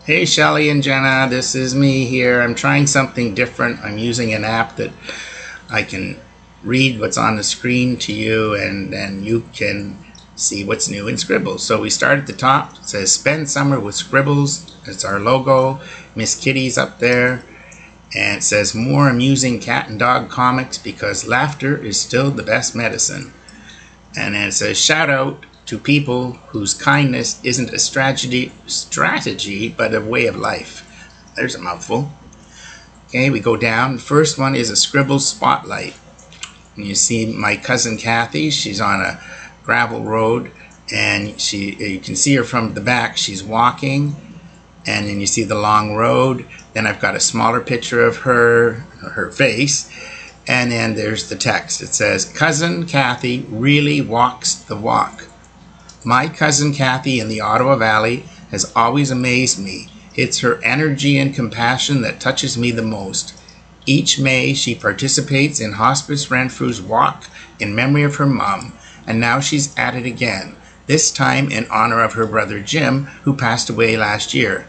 Hey Shelly and Jenna, this is me here. I'm trying something different. I'm using an app that I can read what's on the screen to you and then you can see what's new in Scribbles. So we start at the top. It says Spend Summer with Scribbles. It's our logo. Miss Kitty's up there. And it says more amusing cat and dog comics because laughter is still the best medicine. And then it says shout out to people whose kindness isn't a strategy, but a way of life. There's a mouthful. Okay, we go down. First one is a Scribbles spotlight. And you see my cousin Kathy. She's on a gravel road, and you can see her from the back. She's walking, and then you see the long road. Then I've got a smaller picture of her face, and then there's the text. It says, Cousin Kathy really walks the walk. My cousin Kathy in the Ottawa Valley has always amazed me. It's her energy and compassion that touches me the most. Each May, she participates in Hospice Renfrew's walk in memory of her mom, and now she's at it again, this time in honor of her brother Jim, who passed away last year.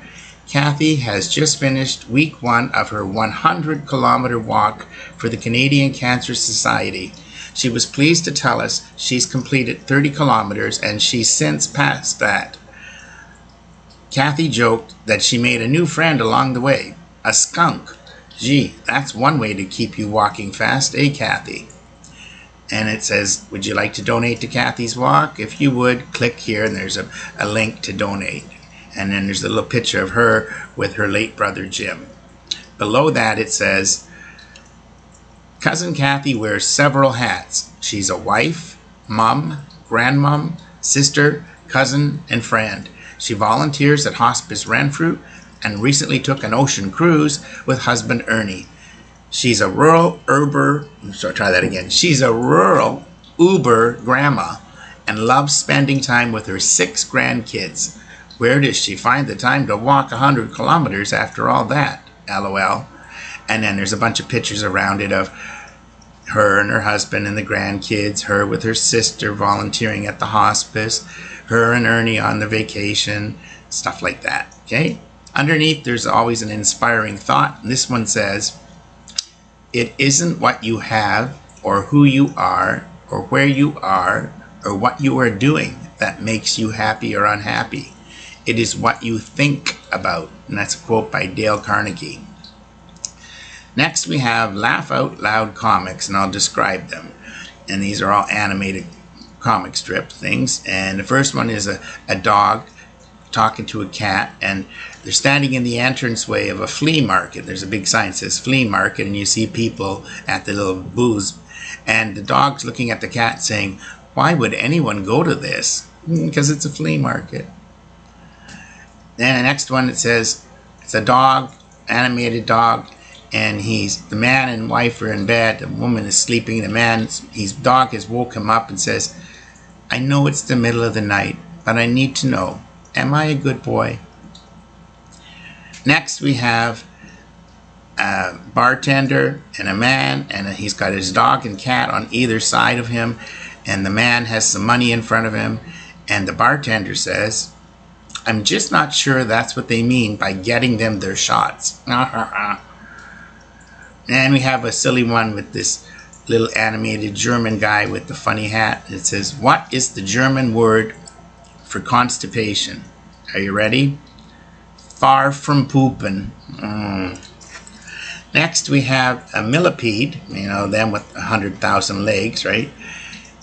Kathy has just finished week 1 of her 100-kilometer walk for the Canadian Cancer Society. She was pleased to tell us she's completed 30 kilometers and she's since passed that. Kathy joked that she made a new friend along the way, a skunk. Gee, that's one way to keep you walking fast, eh, Kathy? And it says, would you like to donate to Kathy's walk? If you would, click here and there's a link to donate. And then there's a little picture of her with her late brother Jim. Below that it says, Cousin Kathy wears several hats. She's a wife, mom, grandmom, sister, cousin, and friend. She volunteers at Hospice Renfrew and recently took an ocean cruise with husband Ernie. She's a rural Uber grandma and loves spending time with her 6 grandkids. Where does she find the time to walk 100 kilometers after all that? LOL. And then there's a bunch of pictures around it of her and her husband and the grandkids, her with her sister volunteering at the hospice, her and Ernie on the vacation, stuff like that. Okay? Underneath, there's always an inspiring thought. And this one says, it isn't what you have or who you are or where you are or what you are doing that makes you happy or unhappy. It is what you think about. And that's a quote by Dale Carnegie. Next we have Laugh Out Loud comics, and I'll describe them. And these are all animated comic strip things. And the first one is a dog talking to a cat, and they're standing in the entranceway of a flea market. There's a big sign that says flea market, and you see people at the little booths. And the dog's looking at the cat saying, why would anyone go to this? Because it's a flea market. Then the next one, it says, it's a dog, animated dog, and the man and wife are in bed. The woman is sleeping. His dog has woke him up and says, I know it's the middle of the night, but I need to know, am I a good boy? Next we have a bartender and a man, and he's got his dog and cat on either side of him, and the man has some money in front of him, and the bartender says, I'm just not sure that's what they mean by getting them their shots. And we have a silly one with this little animated German guy with the funny hat. It says, what is the German word for constipation? Are you ready? Far from poopin'. Next we have a millipede, them with 100,000 legs, right?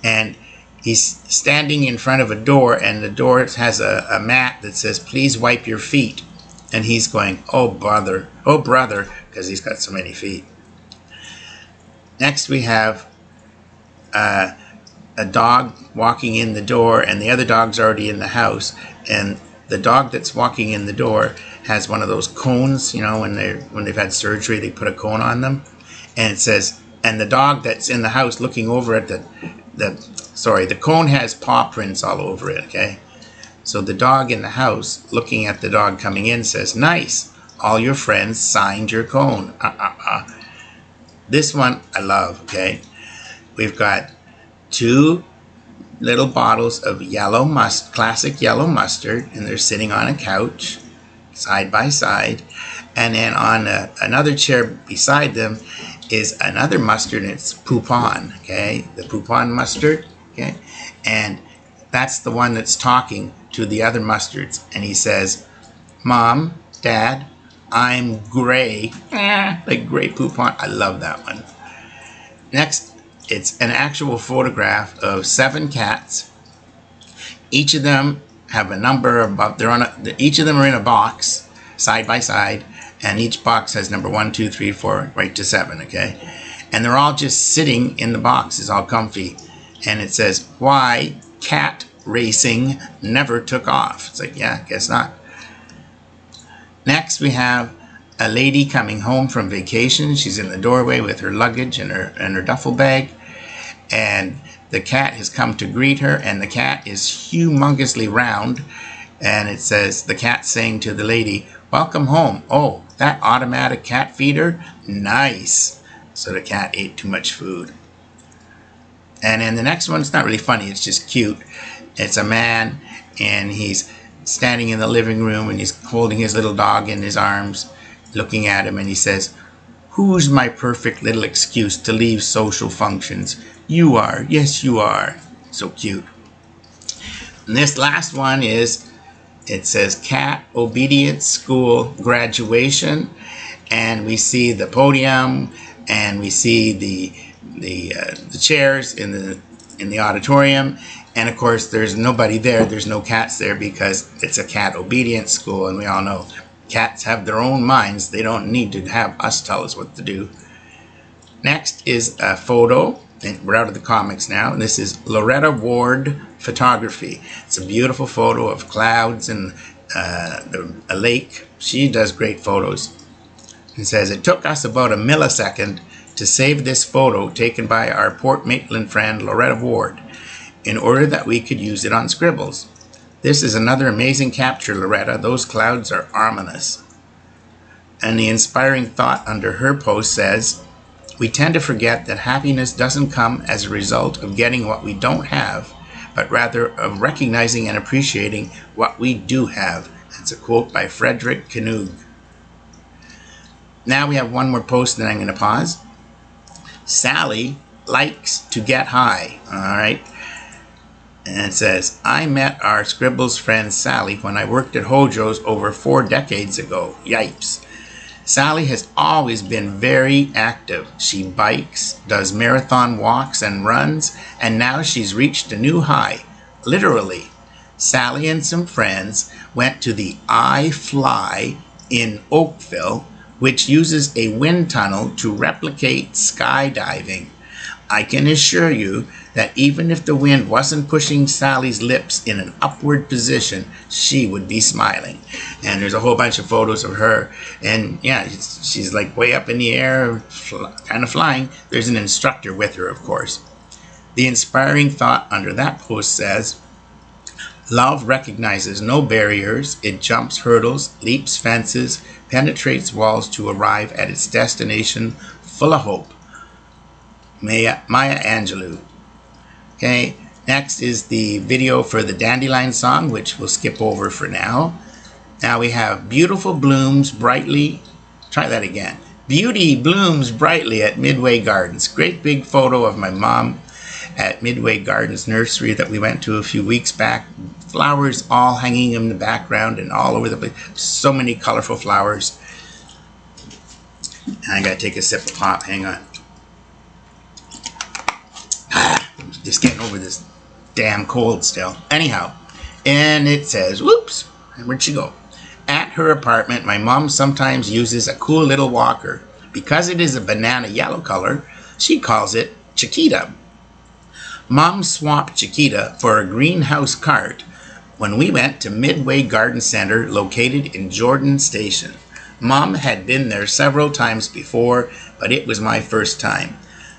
And he's standing in front of a door, and the door has a mat that says, please wipe your feet. And he's going, oh brother, because he's got so many feet. Next we have a dog walking in the door, and the other dog's already in the house, and the dog that's walking in the door has one of those cones, when they've had surgery, they put a cone on them, and it says, and the dog that's in the house looking over at the cone has paw prints all over it, okay? So the dog in the house looking at the dog coming in says, nice, all your friends signed your cone. This one I love, okay? We've got 2 little bottles of classic yellow mustard, and they're sitting on a couch. side by side. And then on another chair beside them is another mustard, and it's Poupon, okay? The Poupon mustard, okay? And that's the one that's talking to the other mustards. And he says, Mom, Dad, I'm gray. Like Gray Poupon. I love that one. Next, it's an actual photograph of 7 cats. Each of them have a number above. Each of them are in a box, side by side, and each box has number 1, 2, 3, 4, right to 7, okay? And they're all just sitting in the boxes, all comfy. And it says, why cat racing never took off. It's like, yeah, guess not. Next, we have a lady coming home from vacation. She's in the doorway with her luggage and her duffel bag. And the cat has come to greet her, and the cat is humongously round. And it says, the cat saying to the lady, welcome home. Oh, that automatic cat feeder? Nice. So the cat ate too much food. And then the next one's not really funny, it's just cute. It's a man, and he's standing in the living room, and he's holding his little dog in his arms, looking at him, and he says, who's my perfect little excuse to leave social functions? You are. Yes, you are. So cute. And this last one is, it says Cat Obedience School Graduation, and we see the podium, and we see the chairs in the auditorium, and of course there's nobody there. There's no cats there because it's a cat obedience school, and we all know cats have their own minds. They don't need to have us tell us what to do. Next is a photo, and we're out of the comics now, and this is Loretta Ward photography. It's a beautiful photo of clouds and a lake. She does great photos. It says, it took us about a millisecond to save this photo taken by our Port Maitland friend Loretta Ward in order that we could use it on Scribbles. This is another amazing capture, Loretta. Those clouds are ominous. And the inspiring thought under her post says, we tend to forget that happiness doesn't come as a result of getting what we don't have, but rather of recognizing and appreciating what we do have. That's a quote by Frederick Knug. Now we have one more post, and then I'm going to pause. Sally likes to get high. All right. And it says, I met our Scribbles friend Sally when I worked at Hojo's over 4 decades ago. Yipes. Sally has always been very active. She bikes, does marathon walks and runs, and now she's reached a new high. Literally. Sally and some friends went to the iFly in Oakville, which uses a wind tunnel to replicate skydiving. I can assure you that even if the wind wasn't pushing Sally's lips in an upward position, she would be smiling. And there's a whole bunch of photos of her, and yeah, she's like way up in the air, kind of flying. There's an instructor with her, of course. The inspiring thought under that post says, love recognizes no barriers. It jumps hurdles, leaps fences, penetrates walls to arrive at its destination full of hope. Maya Angelou. Okay, next is the video for the Dandelion song, which we'll skip over for now. Now we have beautiful blooms brightly. Try that again. Beauty blooms brightly at Midway Gardens. Great big photo of my mom at Midway Gardens Nursery that we went to a few weeks back. Flowers all hanging in the background and all over the place. So many colorful flowers. I gotta take a sip of pop. Hang on. I'm just getting over this damn cold still. Anyhow, and it says, whoops, where'd she go? At her apartment, my mom sometimes uses a cool little walker. Because it is a banana yellow color, she calls it Chiquita. Mom swapped Chiquita for a greenhouse cart when we went to Midway Garden Center located in Jordan Station. Mom had been there several times before, but it was my first time.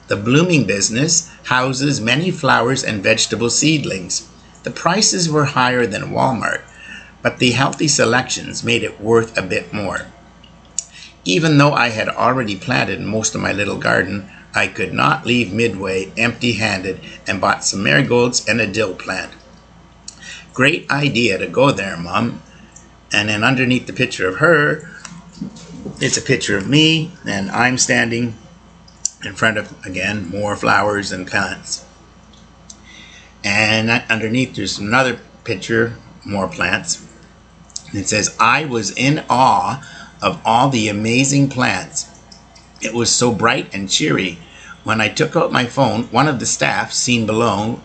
The blooming business houses many flowers and vegetable seedlings. The prices were higher than Walmart, but the healthy selections made it worth a bit more. Even though I had already planted most of my little garden, I could not leave Midway empty-handed and bought some marigolds and a dill plant. Great idea to go there, Mom. And then underneath the picture of her, it's a picture of me, and I'm standing in front of, again, more flowers and plants. And underneath there's another picture, more plants. And it says, I was in awe of all the amazing plants. It was so bright and cheery. When I took out my phone, one of the staff, seen below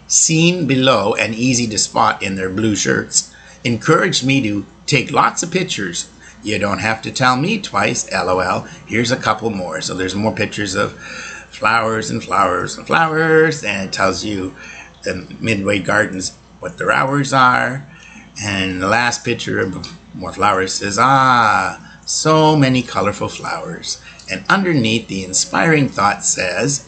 and easy to spot in their blue shirts, encouraged me to take lots of pictures. You don't have to tell me twice, LOL. Here's a couple more. So there's more pictures of flowers and flowers and flowers, and it tells you the Midway Gardens what their hours are. And the last picture of more flowers says, ah, so many colorful flowers. And underneath, the inspiring thought says,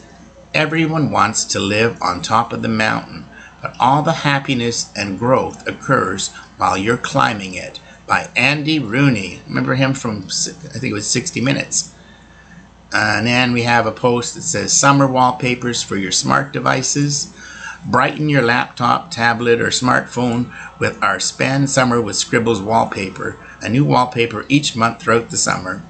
everyone wants to live on top of the mountain, but all the happiness and growth occurs while you're climbing it. By Andy Rooney. Remember him from, I think it was 60 Minutes. And then we have a post that says, summer wallpapers for your smart devices. Brighten your laptop, tablet, or smartphone with our Spend Summer with Scribbles wallpaper. A new wallpaper each month throughout the summer.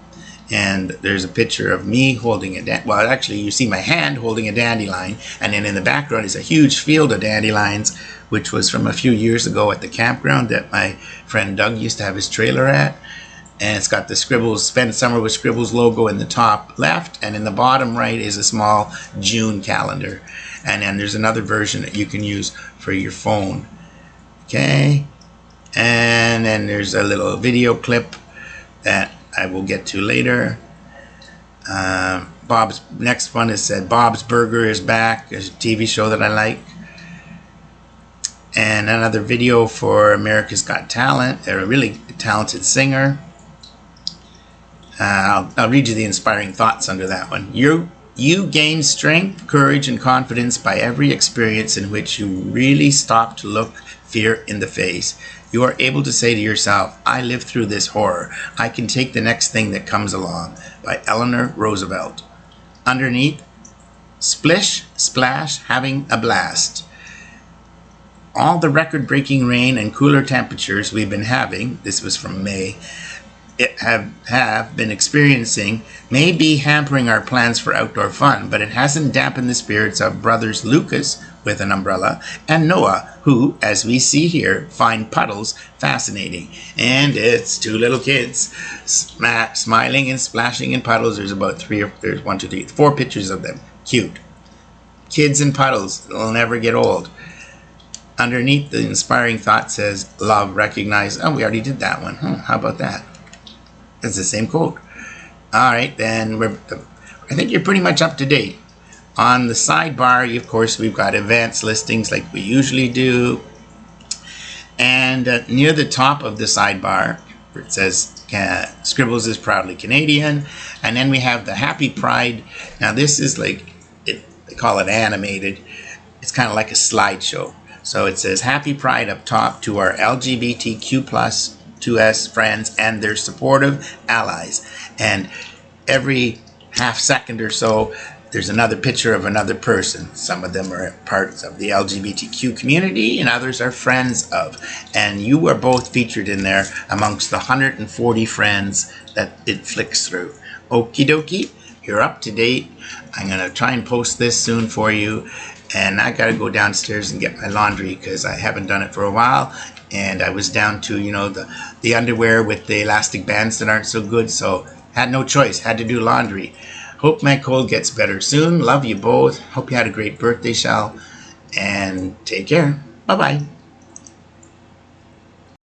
And there's a picture of me holding a well, actually you see my hand holding a dandelion, and then in the background is a huge field of dandelions, which was from a few years ago at the campground that my friend Doug used to have his trailer at. And it's got the Scribbles, Spend Summer with Scribbles logo in the top left, and in the bottom right is a small June calendar. And then there's another version that you can use for your phone. Okay, and then there's a little video clip that I will get to later. Bob's next one is said, Bob's Burger is back. It's a TV show that I like. And another video for America's Got Talent. They're a really talented singer. I'll read you the inspiring thoughts under that one. You gain strength, courage, and confidence by every experience in which you really stop to look fear in the face. You are able to say to yourself, I lived through this horror. I can take the next thing that comes along. By Eleanor Roosevelt. Underneath, splish, splash, having a blast. All the record-breaking rain and cooler temperatures we've been having, this was from May, have been experiencing may be hampering our plans for outdoor fun, but it hasn't dampened the spirits of brothers Lucas with an umbrella and Noah, who, as we see here, find puddles fascinating. And it's two little kids smiling and splashing in puddles. There's about four pictures of them. Cute. Kids in puddles. They'll never get old. Underneath, the inspiring thought says, love, recognize. Oh, we already did that one. How about that? That's the same quote. All right, then I think you're pretty much up to date. On the sidebar, of course, we've got advanced listings like we usually do. And near the top of the sidebar, it says Scribbles is proudly Canadian. And then we have the Happy Pride. Now this is like, they call it animated. It's kind of like a slideshow. So it says Happy Pride up top to our LGBTQ+ 2S friends and their supportive allies. And every half second or so, there's another picture of another person. Some of them are parts of the LGBTQ community and others are friends of. And you are both featured in there amongst the 140 friends that it flicks through. Okie dokie, you're up to date. I'm going to try and post this soon for you. And I got to go downstairs and get my laundry because I haven't done it for a while. And I was down to, the underwear with the elastic bands that aren't so good. So had no choice, had to do laundry. Hope my cold gets better soon. Love you both. Hope you had a great birthday, Shell. And take care. Bye-bye.